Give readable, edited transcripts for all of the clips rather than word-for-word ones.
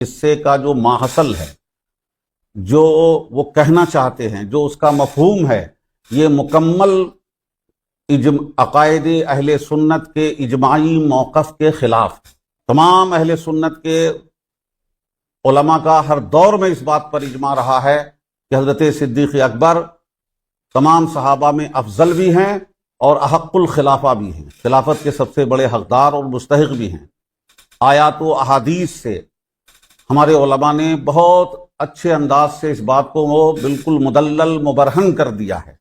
قصے کا جو ماحصل ہے، جو وہ کہنا چاہتے ہیں، جو اس کا مفہوم ہے، یہ مکمل عقائد اہل سنت کے اجماعی موقف کے خلاف۔ تمام اہل سنت کے علماء کا ہر دور میں اس بات پر اجماع رہا ہے کہ حضرت صدیق اکبر تمام صحابہ میں افضل بھی ہیں اور احق الخلافہ بھی ہیں، خلافت کے سب سے بڑے حقدار اور مستحق بھی ہیں۔ آیات و احادیث سے ہمارے علماء نے بہت اچھے انداز سے اس بات کو وہ بالکل مدلل مبرہن کر دیا ہے۔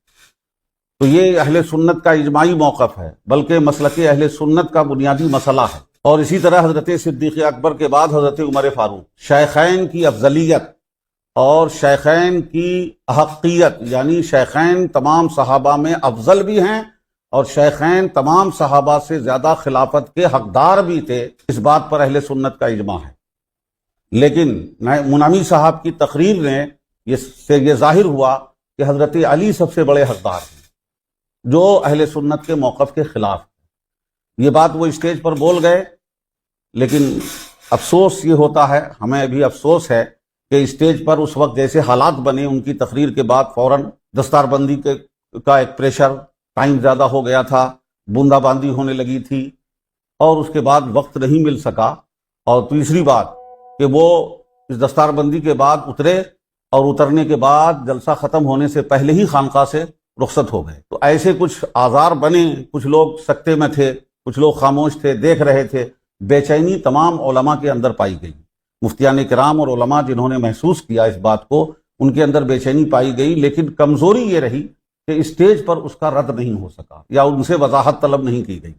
تو یہ اہل سنت کا اجماعی موقف ہے، بلکہ مسلک اہل سنت کا بنیادی مسئلہ ہے۔ اور اسی طرح حضرت صدیق اکبر کے بعد حضرت عمر فاروق، شیخین کی افضلیت اور شیخین کی احقیت، یعنی شیخین تمام صحابہ میں افضل بھی ہیں اور شیخین تمام صحابہ سے زیادہ خلافت کے حقدار بھی تھے، اس بات پر اہل سنت کا اجماع ہے۔ لیکن منامی صاحب کی تقریر نے یہ ظاہر ہوا کہ حضرت علی سب سے بڑے حقدار ہیں، جو اہل سنت کے موقف کے خلاف۔ یہ بات وہ اسٹیج پر بول گئے، لیکن افسوس یہ ہوتا ہے، ہمیں بھی افسوس ہے کہ اسٹیج پر اس وقت جیسے حالات بنے، ان کی تقریر کے بعد فوراً دستار بندی کا ایک پریشر، ٹائم زیادہ ہو گیا تھا، بوندا باندی ہونے لگی تھی، اور اس کے بعد وقت نہیں مل سکا۔ اور تیسری بات کہ وہ اس دستار بندی کے بعد اترے اور اترنے کے بعد جلسہ ختم ہونے سے پہلے ہی خانقاہ سے رخصت ہو گئے۔ تو ایسے کچھ آزار بنے، کچھ لوگ سکتے میں تھے، کچھ لوگ خاموش تھے، دیکھ رہے تھے۔ بے چینی تمام علماء کے اندر پائی گئی، مفتیان کرام اور علماء جنہوں نے محسوس کیا اس بات کو، ان کے اندر بے چینی پائی گئی، لیکن کمزوری یہ رہی کہ اسٹیج پر اس کا رد نہیں ہو سکا یا ان سے وضاحت طلب نہیں کی گئی،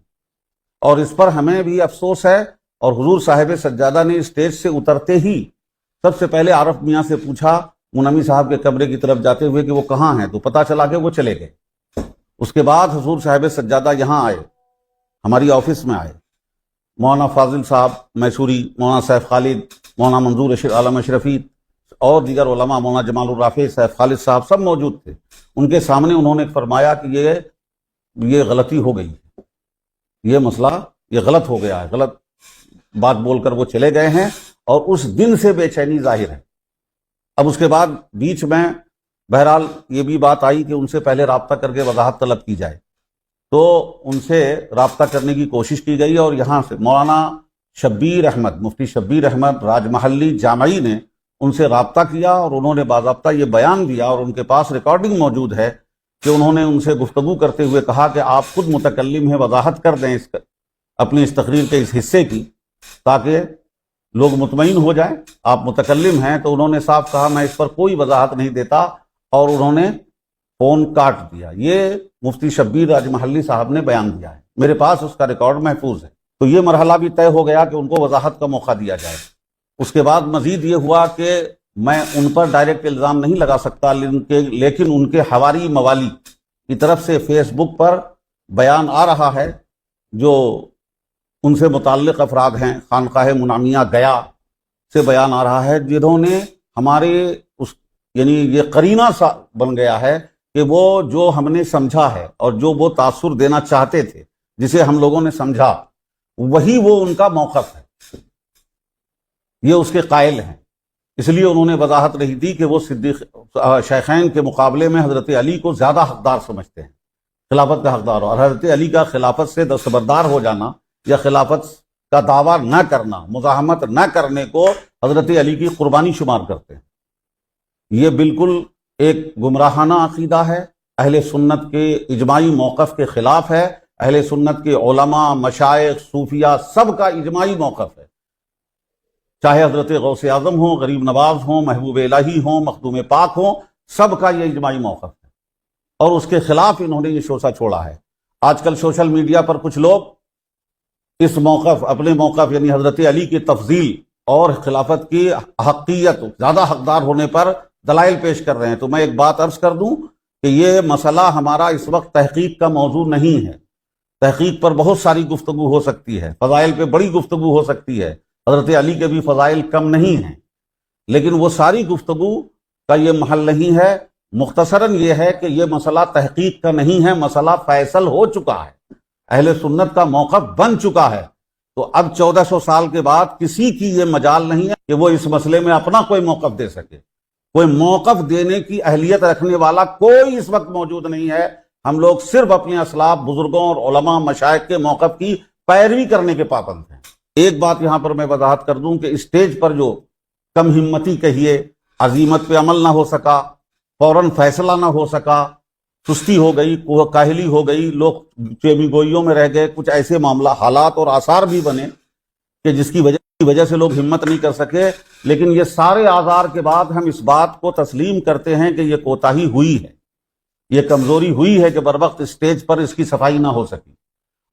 اور اس پر ہمیں بھی افسوس ہے۔ اور حضور صاحب سجادہ نے اسٹیج سے اترتے ہی سب سے پہلے عارف میاں سے پوچھا، منمی صاحب کے کمرے کی طرف جاتے ہوئے، کہ وہ کہاں ہیں، تو پتہ چلا کہ وہ چلے گئے۔ اس کے بعد حضور صاحب سجادہ یہاں آئے، ہماری آفس میں آئے۔ مولانا فاضل صاحب میسوری، مولانا سیف خالد، مولانا منظور عالم اشرفی اور دیگر علماء، مولانا جمال الرافع، سیف خالد صاحب سب موجود تھے۔ ان کے سامنے انہوں نے فرمایا کہ یہ غلطی ہو گئی، یہ مسئلہ یہ غلط ہو گیا ہے، غلط بات بول کر وہ چلے گئے ہیں، اور اس دن سے بے چینی ظاہر ہے۔ اب اس کے بعد بیچ میں بہرحال یہ بھی بات آئی کہ ان سے پہلے رابطہ کر کے وضاحت طلب کی جائے، تو ان سے رابطہ کرنے کی کوشش کی گئی، اور یہاں سے مولانا شبیر احمد، مفتی شبیر احمد راج محلی جامعی نے ان سے رابطہ کیا، اور انہوں نے باضابطہ یہ بیان دیا، اور ان کے پاس ریکارڈنگ موجود ہے کہ انہوں نے ان سے گفتگو کرتے ہوئے کہا کہ آپ خود متکلم ہیں، وضاحت کر دیں اپنی اس تقریر کے اس حصے کی، تاکہ لوگ مطمئن ہو جائیں، آپ متکلم ہیں۔ تو انہوں نے صاف کہا میں اس پر کوئی وضاحت نہیں دیتا، اور انہوں نے فون کاٹ دیا۔ یہ مفتی شبیر راج محلی صاحب نے بیان دیا ہے، میرے پاس اس کا ریکارڈ محفوظ ہے۔ تو یہ مرحلہ بھی طے ہو گیا کہ ان کو وضاحت کا موقع دیا جائے۔ اس کے بعد مزید یہ ہوا کہ میں ان پر ڈائریکٹ الزام نہیں لگا سکتا، لیکن ان کے حواری موالی کی طرف سے فیس بک پر بیان آ رہا ہے، جو ان سے متعلق افراد ہیں، خانقاہ منامیہ گیا سے بیان آ رہا ہے، جنہوں نے ہمارے یعنی یہ قرینہ سا بن گیا ہے کہ وہ جو ہم نے سمجھا ہے اور جو وہ تاثر دینا چاہتے تھے، جسے ہم لوگوں نے سمجھا، وہی وہ ان کا موقف ہے، یہ اس کے قائل ہیں۔ اس لیے انہوں نے وضاحت نہیں دی کہ وہ صدیق شیخین کے مقابلے میں حضرت علی کو زیادہ حقدار سمجھتے ہیں، خلافت کا حقدار، اور حضرت علی کا خلافت سے دستبردار ہو جانا یا خلافت کا دعویٰ نہ کرنا، مزاحمت نہ کرنے کو حضرت علی کی قربانی شمار کرتے ہیں۔ یہ بالکل ایک گمراہانہ عقیدہ ہے، اہل سنت کے اجماعی موقف کے خلاف ہے۔ اہل سنت کے علماء، مشائخ، صوفیاء سب کا اجماعی موقف ہے، چاہے حضرت غوث اعظم ہوں، غریب نواز ہوں، محبوب الہی ہوں، مخدوم پاک ہوں، سب کا یہ اجماعی موقف ہے، اور اس کے خلاف انہوں نے یہ شوشہ چھوڑا ہے۔ آج کل سوشل میڈیا پر کچھ لوگ اس موقف، اپنے موقف یعنی حضرت علی کی تفضیل اور خلافت کی حقیت، زیادہ حقدار ہونے پر دلائل پیش کر رہے ہیں۔ تو میں ایک بات عرض کر دوں کہ یہ مسئلہ ہمارا اس وقت تحقیق کا موضوع نہیں ہے۔ تحقیق پر بہت ساری گفتگو ہو سکتی ہے، فضائل پہ بڑی گفتگو ہو سکتی ہے، حضرت علی کے بھی فضائل کم نہیں ہیں، لیکن وہ ساری گفتگو کا یہ محل نہیں ہے۔ مختصراً یہ ہے کہ یہ مسئلہ تحقیق کا نہیں ہے، مسئلہ فیصل ہو چکا ہے، اہل سنت کا موقف بن چکا ہے۔ تو تو اب 1400 سال کے بعد کسی کی یہ مجال نہیں ہے کہ وہ اس مسئلے میں اپنا کوئی موقف دے سکے. کوئی موقف دینے کی اہلیت رکھنے والا کوئی اس وقت موجود نہیں ہے. ہم لوگ صرف اپنے اسلاف بزرگوں اور علماء مشائخ کے موقف کی پیروی کرنے کے پابند ہیں. ایک بات یہاں پر میں وضاحت کر دوں کہ اسٹیج پر جو کم ہمتی کہیے، عزیمت پہ عمل نہ ہو سکا، فوراً فیصلہ نہ ہو سکا، سستی ہو گئی، کاہلی ہو گئی، لوگ چیمی گوئیوں میں رہ گئے، کچھ ایسے معاملہ حالات اور آثار بھی بنے کہ جس کی وجہ سے لوگ ہمت نہیں کر سکے. لیکن یہ سارے آثار کے بعد ہم اس بات کو تسلیم کرتے ہیں کہ یہ کوتاہی ہوئی ہے، یہ کمزوری ہوئی ہے کہ بر وقت اسٹیج پر اس کی صفائی نہ ہو سکی.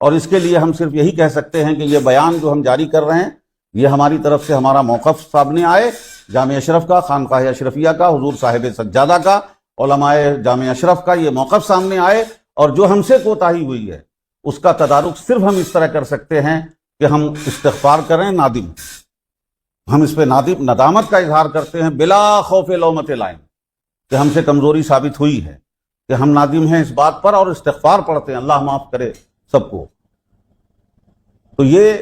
اور اس کے لیے ہم صرف یہی کہہ سکتے ہیں کہ یہ بیان جو ہم جاری کر رہے ہیں یہ ہماری طرف سے ہمارا موقف سامنے آئے، جامع اشرف کا، خانقاہ اشرفیہ کا، حضور صاحب سجادہ کا، علماء جامع اشرف کا یہ موقف سامنے آئے. اور جو ہم سے کوتاہی ہوئی ہے اس کا تدارک صرف ہم اس طرح کر سکتے ہیں کہ ہم استغفار کریں، نادم ہم اس پہ ندامت کا اظہار کرتے ہیں بلا خوف لومت لائم کہ ہم سے کمزوری ثابت ہوئی ہے، کہ ہم نادم ہیں اس بات پر، اور استغفار پڑھتے ہیں اللہ معاف کرے سب کو. تو یہ